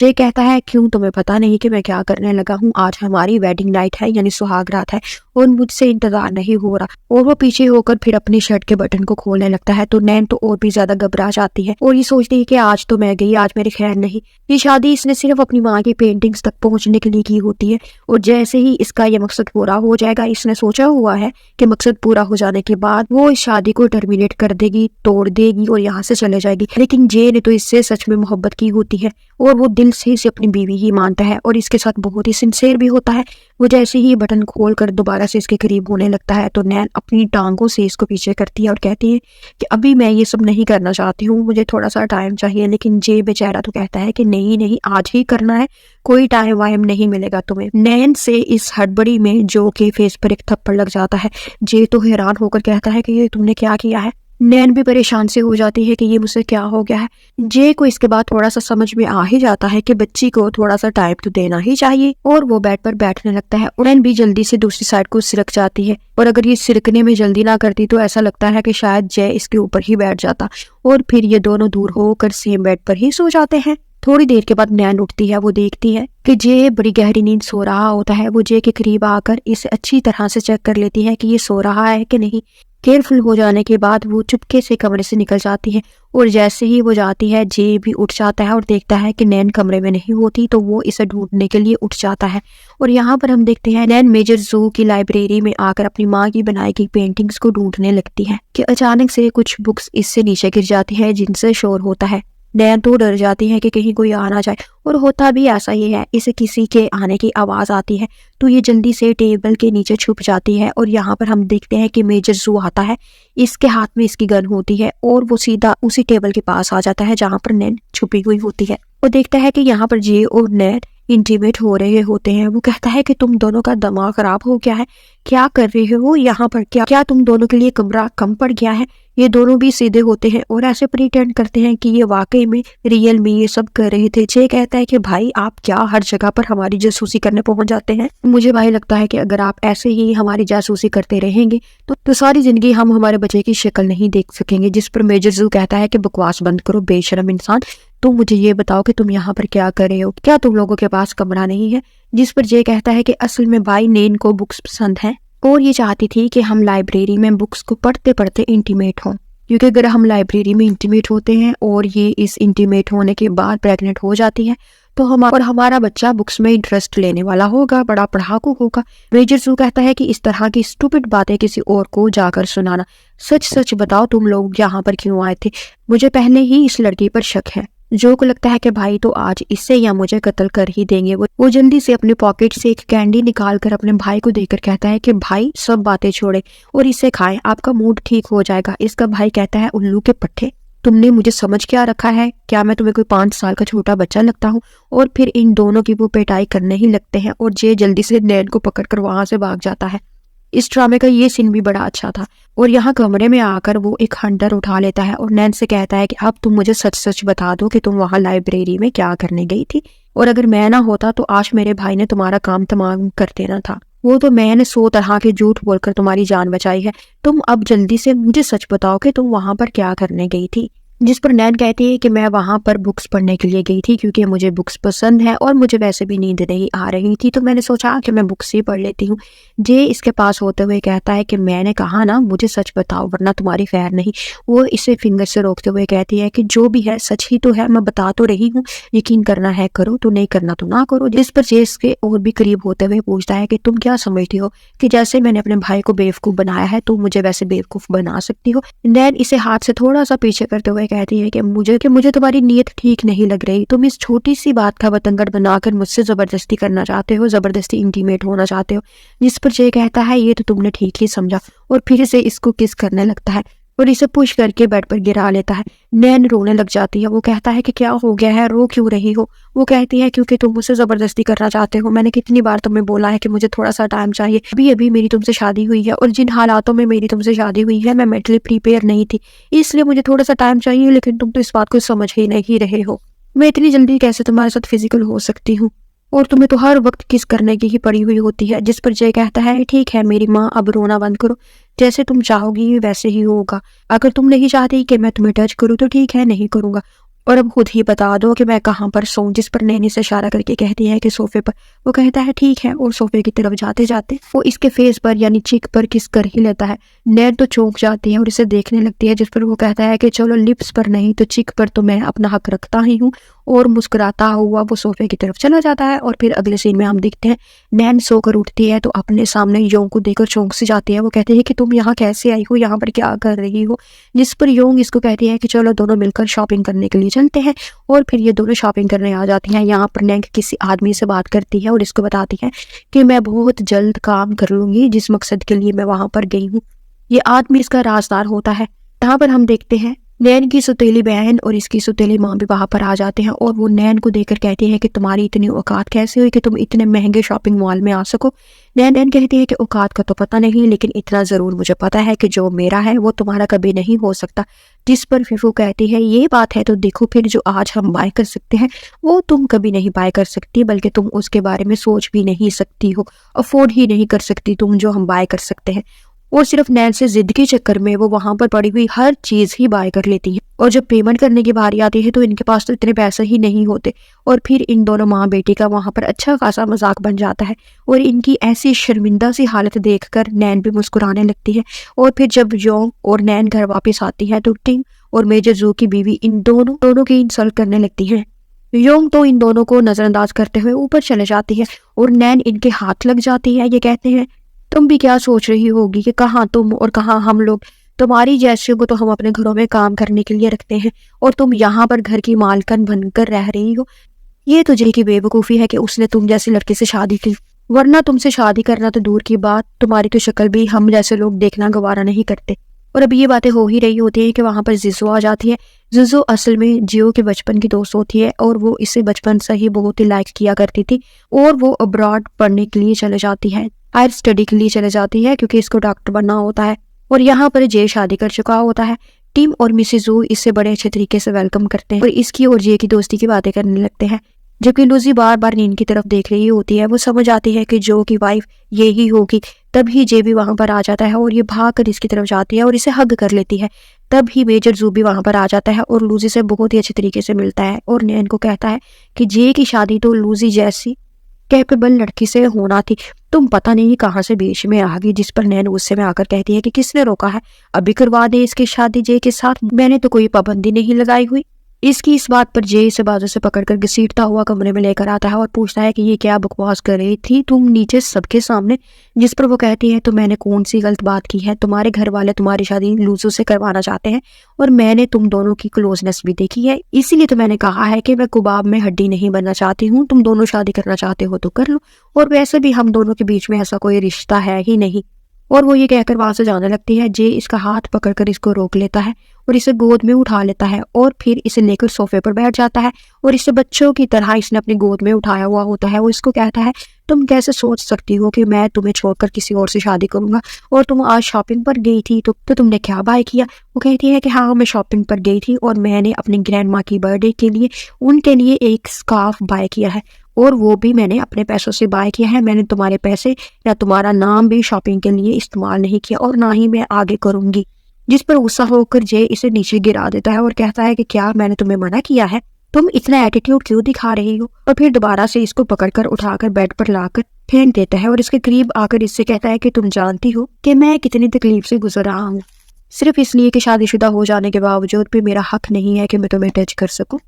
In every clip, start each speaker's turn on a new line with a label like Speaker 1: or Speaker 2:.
Speaker 1: ये कहता है क्यों तुम्हें पता नहीं कि मैं क्या करने लगा हूँ, आज हमारी वेडिंग नाइट है यानी सुहाग रात है और मुझसे इंतजार नहीं हो रहा। और वो पीछे होकर फिर अपनी शर्ट के बटन को खोलने लगता है तो नैन तो और भी ज्यादा घबरा जाती है और ये सोचती है कि आज तो मैं गई, आज मेरी खैर नहीं। ये शादी इसने सिर्फ अपनी माँ की पेंटिंग्स तक पहुंचने के लिए की होती है और जैसे ही इसका ये मकसद पूरा हो जाएगा, इसने सोचा हुआ है कि मकसद पूरा हो जाने के बाद वो इस शादी को टर्मिनेट कर देगी, तोड़ देगी और यहाँ से चले जाएगी। लेकिन जे ने तो इससे सच में मोहब्बत की होती है और वो दिल से इसे अपनी बीवी ही मानता है और इसके साथ बहुत ही सिंसियर भी होता है। वो जैसे ही बटन खोल कर दोबारा से इसके करीब होने लगता है तो नैन अपनी टांगों से इसको पीछे करती है और कहती है कि अभी मैं ये सब नहीं करना चाहती हूँ, मुझे थोड़ा सा टाइम चाहिए। लेकिन जे बेचारा तो कहता है कि नहीं नहीं, आज ही करना है, कोई टाइम वाइम नहीं मिलेगा तुम्हें। नैन से इस हड़बड़ी में जो के फेस पर एक थप्पड़ लग जाता है। जे तो हैरान होकर कहता है कि ये तुमने क्या किया है। नैन भी परेशान से हो जाती है कि ये मुझसे क्या हो गया है। जे को इसके बाद थोड़ा सा समझ में आ ही जाता है कि बच्ची को थोड़ा सा टाइम तो देना ही चाहिए और वो बेड पर बैठने लगता है। नैन भी जल्दी से दूसरी साइड को सिरक जाती है और अगर ये सिरकने में जल्दी ना करती तो ऐसा लगता है कि शायद जय इसके ऊपर ही बैठ जाता और फिर ये दोनों दूर होकर सेम बेड पर ही सो जाते हैं। थोड़ी देर के बाद नैन उठती है। वो देखती है कि जे बड़ी गहरी नींद सो रहा होता है। वो जे के करीब आकर इसे अच्छी तरह से चेक कर लेती है कि ये सो रहा है कि नहीं। केयरफुल हो जाने के बाद वो चुपके से कमरे से निकल जाती है और जैसे ही वो जाती है जे भी उठ जाता है और देखता है कि नैन कमरे में नहीं होती तो वो इसे ढूंढने के लिए उठ जाता है। और यहाँ पर हम देखते हैं नैन मेजर जू की लाइब्रेरी में आकर अपनी माँ की बनाई गई पेंटिंग्स को ढूंढने लगती है कि अचानक से कुछ बुक्स इससे नीचे गिर जाती है जिनसे शोर होता है। नैन तो डर जाती है कि कहीं कोई आ ना जाए और होता भी ऐसा ही है। इसे किसी के आने की आवाज आती है तो ये जल्दी से टेबल के नीचे छुप जाती है और यहाँ पर हम देखते हैं कि मेजर जू आता है। इसके हाथ में इसकी गन होती है और वो सीधा उसी टेबल के पास आ जाता है जहाँ पर नैन छुपी हुई होती है। वो देखता है कि यहाँ पर जे और नैन इंटीमेट हो रहे होते हैं। वो कहता है कि तुम दोनों का दिमाग खराब हो गया है, क्या कर रहे हो यहाँ पर, क्या तुम दोनों के लिए कमरा कम पड़ गया है। ये दोनों भी सीधे होते हैं और ऐसे प्रिटेंड करते हैं कि ये वाकई में रियल में ये सब कर रहे थे। जे कहता है कि भाई आप क्या हर जगह पर हमारी जासूसी करने पहुंच जाते हैं। मुझे भाई लगता है कि अगर आप ऐसे ही हमारी जासूसी करते रहेंगे तो सारी जिंदगी हम हमारे बच्चे की शक्ल नहीं देख सकेंगे। जिस पर मेजर जू कहता है कि बकवास बंद करो बेशरम इंसान, तुम मुझे ये बताओ कि तुम यहाँ पर क्या कर रहे हो, क्या तुम लोगों के पास कमरा नहीं है। जिस पर जे कहता है कि असल में भाई नैन को बुक्स पसंद है और ये चाहती थी कि हम लाइब्रेरी में बुक्स को पढ़ते पढ़ते इंटीमेट हों, क्योंकि अगर हम लाइब्रेरी में इंटीमेट होते हैं और ये इस इंटीमेट होने के बाद प्रेग्नेंट हो जाती है तो हमारा बच्चा बुक्स में इंटरेस्ट लेने वाला होगा, बड़ा पढ़ाकू होगा। मेजर जू कहता है कि इस तरह की स्टूपिड बातें किसी और को जाकर सुनाना, सच सच बताओ तुम लोग यहाँ पर क्यों आए थे। मुझे पहले ही इस लड़की पर शक है। जो को लगता है कि भाई तो आज इससे या मुझे कत्ल कर ही देंगे। वो जल्दी से अपने पॉकेट से एक कैंडी निकाल कर अपने भाई को देकर कहता है कि भाई सब बातें छोड़े और इसे खाएं, आपका मूड ठीक हो जाएगा। इसका भाई कहता है उल्लू के पट्टे, तुमने मुझे समझ क्या रखा है, क्या मैं तुम्हें कोई 5 साल का छोटा बच्चा लगता हूँ। और फिर इन दोनों की वो पिटाई करने ही लगते हैं और जे जल्दी से नैन को पकड़कर वहां से भाग जाता है। इस ड्रामे का ये सीन भी बड़ा अच्छा था। और यहाँ कमरे में आकर वो एक हंटर उठा लेता है और नैन से कहता है कि अब तुम मुझे सच सच बता दो कि तुम वहाँ लाइब्रेरी में क्या करने गई थी, और अगर मैं ना होता तो आज मेरे भाई ने तुम्हारा काम तमाम कर देना था। वो तो मैंने 100 तरह के झूठ बोलकर तुम्हारी जान बचाई है। तुम अब जल्दी से मुझे सच बताओ कि तुम वहां पर क्या करने गई थी। जिस पर नैन कहती है कि मैं वहां पर बुक्स पढ़ने के लिए गई थी क्योंकि मुझे बुक्स पसंद है और मुझे वैसे भी नींद नहीं आ रही थी तो मैंने सोचा कि मैं बुक्स ही पढ़ लेती हूँ। जे इसके पास होते हुए कहता है कि मैंने कहा ना मुझे सच बताओ वरना तुम्हारी खैर नहीं। वो इसे फिंगर से रोकते हुए कहती है कि जो भी है सच ही तो है, मैं बता तो रही हूँ, यकीन करना है करो, तो नहीं करना तो ना करो। जिस पर जे इसके और भी करीब होते हुए पूछता है कि तुम क्या समझती हो कि जैसे मैंने अपने भाई को बेवकूफ बनाया है तुम मुझे वैसे बेवकूफ बना सकती हो। नैन इसे हाथ से थोड़ा सा पीछे करते हुए कहती है कि मुझे तुम्हारी नीयत ठीक नहीं लग रही। तुम इस छोटी सी बात का बतंगड़ बनाकर मुझसे जबरदस्ती करना चाहते हो, जबरदस्ती इंटीमेट होना चाहते हो। जिस पर जे कहता है ये तो तुमने ठीक ही समझा और फिर से इसको किस करने लगता है और इसे पुश करके बेड पर गिरा लेता है। नैन रोने लग जाती है। वो कहता है कि क्या हो गया है, रो क्यों रही हो। वो कहती है क्योंकि तुम मुझसे जबरदस्ती करना चाहते हो। मैंने कितनी बार तुम्हें बोला है कि मुझे थोड़ा सा टाइम चाहिए। अभी अभी मेरी तुमसे शादी हुई है और जिन हालातों में मेरी तुमसे शादी हुई है मैं मेंटली प्रिपेयर नहीं थी, इसलिए मुझे थोड़ा सा टाइम चाहिए। लेकिन तुम तो इस बात को समझ ही नहीं रहे हो। मैं इतनी जल्दी कैसे तुम्हारे साथ फिजिकल हो सकती हूँ और तुम्हें तो हर वक्त किस करने की ही पड़ी हुई होती है। जिस पर जय कहता है ठीक है मेरी माँ, अब रोना बंद करो, जैसे तुम चाहोगी वैसे ही होगा। अगर तुम नहीं चाहती कि मैं तुम्हें टच करूँ तो ठीक है, नहीं करूंगा। और अब खुद ही बता दो कि मैं कहाँ पर सोऊं। जिस पर नैनी से इशारा करके कहती है कि सोफे पर। वो कहता है ठीक है, और सोफे की तरफ जाते जाते वो इसके फेस पर यानी चिक पर किस कर ही लेता है। नैन तो चौंक जाती है और इसे देखने लगती है, जिस पर वो कहता है कि चलो लिप्स पर नहीं तो चिक पर तो मैं अपना हक रखता ही हूँ। और मुस्कुराता हुआ वो सोफे की तरफ चला जाता है। और फिर अगले सीन में हम देखते हैं नैन सोकर उठती है तो अपने सामने योंग को देखकर चौंक सी जाती है। वो कहती है कि तुम यहाँ कैसे आई हो, यहाँ पर क्या कर रही हो। जिस पर योंग इसको कहती है कि चलो दोनों मिलकर शॉपिंग करने के लिए चलते हैं। और फिर ये दोनों शॉपिंग करने आ जाती हैं। यहाँ पर नैंग किसी आदमी से बात करती है और इसको बताती है कि मैं बहुत जल्द काम कर लूंगी जिस मकसद के लिए मैं वहां पर गई हूँ। ये आदमी इसका राजदार होता है। यहाँ पर हम देखते हैं नैन की सौतेली बहन और इसकी सौतेली माँ भी वहां पर आ जाते हैं और वो नैन को देखकर कहती है कि तुम्हारी इतनी औकात कैसे हुई कि तुम इतने महंगे शॉपिंग मॉल में आ सको। नैन कहती है कि औकात का तो पता नहीं, लेकिन इतना जरूर मुझे पता है कि जो मेरा है वो तुम्हारा कभी नहीं हो सकता। जिस पर फिर वो कहती है ये बात है तो देखो फिर जो आज हम बाय कर सकते हैं वो तुम कभी नहीं बाय कर सकती, बल्कि तुम उसके बारे में सोच भी नहीं सकती हो, अफोर्ड ही नहीं कर सकती तुम जो हम बाय कर सकते हैं। और सिर्फ नैन से जिद के चक्कर में वो वहां पर पड़ी हुई हर चीज ही बाय कर लेती है। और जब पेमेंट करने की बारी आती है तो इनके पास तो इतने पैसे ही नहीं होते। और फिर इन दोनों माँ बेटी का वहां पर अच्छा खासा मजाक बन जाता है। और इनकी ऐसी शर्मिंदा सी हालत देखकर नैन भी मुस्कुराने लगती है। और फिर जब योंग और नैन घर वापस आती है तो टिंग और मेजर जू की बीवी इन दोनों की इंसल्ट करने लगती है। योंग तो इन दोनों को नजरअंदाज करते हुए ऊपर चले जाती है और नैन इनके हाथ लग जाती है। ये कहते हैं तुम भी क्या सोच रही होगी कि कहाँ तुम और कहाँ हम लोग, तुम्हारी जैसे को तो हम अपने घरों में काम करने के लिए रखते हैं और तुम यहाँ पर घर की मालकन बनकर रह रही हो। ये तो जी की बेवकूफ़ी है कि उसने तुम जैसी लड़की से शादी की, वरना तुमसे शादी करना तो दूर की बात, तुम्हारी तो शक्ल भी हम जैसे लोग देखना गवारा नहीं करते। और अब ये बातें हो ही रही होती है कि वहां पर जिजो आ जाती है। जिजो असल में जियो के बचपन की दोस्त होती है और वो इसे बचपन से ही बहुत ही लाइक किया करती थी। और वो अब्रॉड पढ़ने के लिए चले जाती है, हायर स्टडी के लिए चले जाती है क्योंकि इसको डॉक्टर बनना होता है। और यहाँ पर जे शादी कर चुका होता है। टिम और मिसेस जू इससे बड़े अच्छे तरीके से वेलकम करते हैं और इसकी और जे की दोस्ती की बातें करने लगते हैं। जबकि लूजी बार बार नीन की तरफ देख रही होती है। वो समझ आती है कि जो की वाइफ ये ही होगी। तभी जे भी वहां पर आ जाता है और ये भाग कर इसकी तरफ जाती है और इसे हग कर लेती है। तभी मेजर जू भी वहां पर आ जाता है और लूजी से बहुत ही अच्छे तरीके से मिलता है और नैन को कहता है कि जे की शादी तो लूजी जैसी कैपेबल लड़की से होना थी, तुम पता नहीं कहाँ से बीच में आ गई। जिस पर नैन गुस्से में आकर कहती है कि किसने रोका है, अभी करवा दे इसकी शादी जे के साथ, मैंने तो कोई पाबंदी नहीं लगाई हुई। इसकी इस बात पर जे इसे बाजू से पकड़कर घसीटता हुआ कमरे में लेकर आता है और पूछता है कि ये क्या बकवास कर रही थी तुम नीचे सबके सामने। जिस पर वो कहती है तो मैंने कौन सी गलत बात की है, तुम्हारे घर वाले तुम्हारी शादी लूजो से करवाना चाहते हैं और मैंने तुम दोनों की क्लोजनेस भी देखी है, इसीलिए तो मैंने कहा है कि मैं कुबाब में हड्डी नहीं बनना चाहती हूँ। तुम दोनों शादी करना चाहते हो तो कर लो, और वैसे भी हम दोनों के बीच में ऐसा कोई रिश्ता है ही नहीं। और वो ये कहकर वहां से जाने लगती है। जे इसका हाथ पकड़कर इसको रोक लेता है और इसे गोद में उठा लेता है और फिर इसे लेकर सोफे पर बैठ जाता है और इसे बच्चों की तरह इसने अपनी गोद में उठाया हुआ होता है। वो इसको कहता है तुम कैसे सोच सकती हो कि मैं तुम्हें छोड़कर किसी और से शादी करूंगा, और तुम आज शॉपिंग पर गई थी तो तुमने क्या बाय किया। वो कहती है कि हाँ मैं शॉपिंग पर गई थी और मैंने अपनी ग्रैंड माँ की बर्थडे के लिए उनके लिए एक स्कार्फ बाय किया है और वो भी मैंने अपने पैसों से बाय किया है। मैंने तुम्हारे पैसे या तुम्हारा नाम भी शॉपिंग के लिए इस्तेमाल नहीं किया और ना ही मैं आगे करूंगी। जिस पर गुस्सा होकर जे इसे नीचे गिरा देता है और कहता है कि क्या मैंने तुम्हें मना किया है, तुम इतना एटीट्यूड क्यों दिखा रही हो। और फिर दोबारा से इसको पकड़कर उठाकर बेड पर लाकर फेंक देता है और इसके करीब आकर इससे कहता है कि तुम जानती हो कि मैं कितनी तकलीफ से गुजर रहा हूँ, सिर्फ इसलिए कि शादीशुदा हो जाने के बावजूद भी मेरा हक नहीं है कि मैं तुम्हें टच कर सकूं।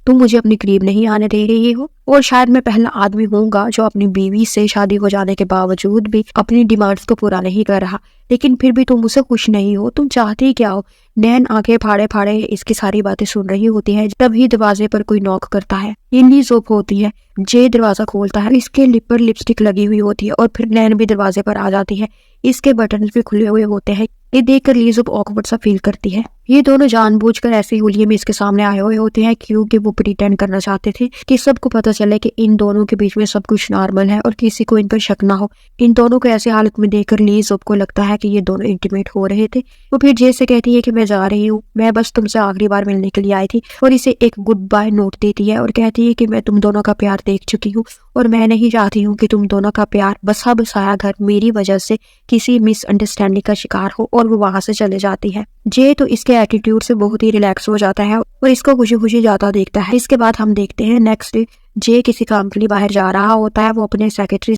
Speaker 1: तुम मुझे अपने करीब नहीं आने दे रही हो और शायद मैं पहला आदमी होऊंगा जो अपनी बीवी से शादी हो जाने के बावजूद भी अपनी डिमांड्स को पूरा नहीं कर रहा। लेकिन फिर भी तुम मुझसे खुश नहीं हो, तुम चाहती क्या हो। नैन आंखें फाड़े फाड़े इसकी सारी बातें सुन रही होती है। तभी दरवाजे पर कोई नॉक करता है। इन्हीं जोप होती है। जे दरवाजा खोलता है, इसके लिप पर लिपस्टिक लगी हुई होती है और फिर नैन भी दरवाजे पर आ जाती है। इसके बटन भी खुले हुए होते हैं। ये देखकर लीजुप ऑकवर्ड सा फील करती है। ये दोनों जानबूझकर ऐसे हुलिये में इसके सामने आए हुए होते हैं क्योंकि वो प्रिटेंड करना चाहते थे कि सबको पता चले कि इन दोनों के बीच में सब कुछ नॉर्मल है और किसी को इन पर शक ना हो। इन दोनों को ऐसी हालत में देखकर ली ज़ोब को लगता है कि ये दोनों इंटीमेट हो रहे थे। वो फिर जे से कहती है कि मैं जा रही हूँ, मैं बस तुमसे आखिरी बार मिलने के लिए आई थी, और इसे एक गुड बाय नोट देती है और कहती है कि मैं तुम दोनों का प्यार देख चुकी हूँ और मैं नहीं चाहती हूँ कि तुम दोनों का प्यार बसा बसाया घर मेरी वजह से किसी मिसअंडरस्टैंडिंग का शिकार हो। और वो वहां से चले जाती है। जे तो इसके एटीट्यूड से बहुत ही रिलैक्स हो जाता है और इसको खुशी खुशी जाता देखता है। इसके बाद हम देखते हैं नेक्स्ट डे जे किसी काम के लिए बाहर जा रहा होता है। वो अपने सेक्रेटरी